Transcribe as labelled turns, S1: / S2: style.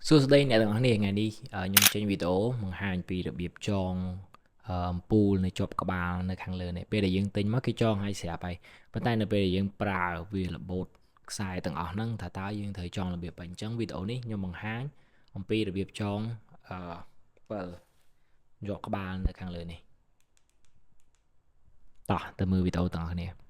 S1: សួស្តីអ្នកទាំងអស់គ្នាថ្ងៃនេះខ្ញុំចេញវីដេអូបង្ហាញពីរបៀបចងពូលនៅជាប់ក្បាលនៅខាងលើនេះពេលដែលយើងទិញមកគេចងឲ្យស្រាប់ហើយប៉ុន្តែនៅពេលដែលយើងប្រើវារបូតខ្សែទាំងអស់ហ្នឹងថាតើយើងត្រូវចងរបៀបអញ្ចឹងវីដេអូនេះខ្ញុំបង្ហាញអំពីរបៀបចងពិលយកក្បាលនៅខាងលើនេះតោះទៅមើលវីដេអូទាំងអស់គ្នា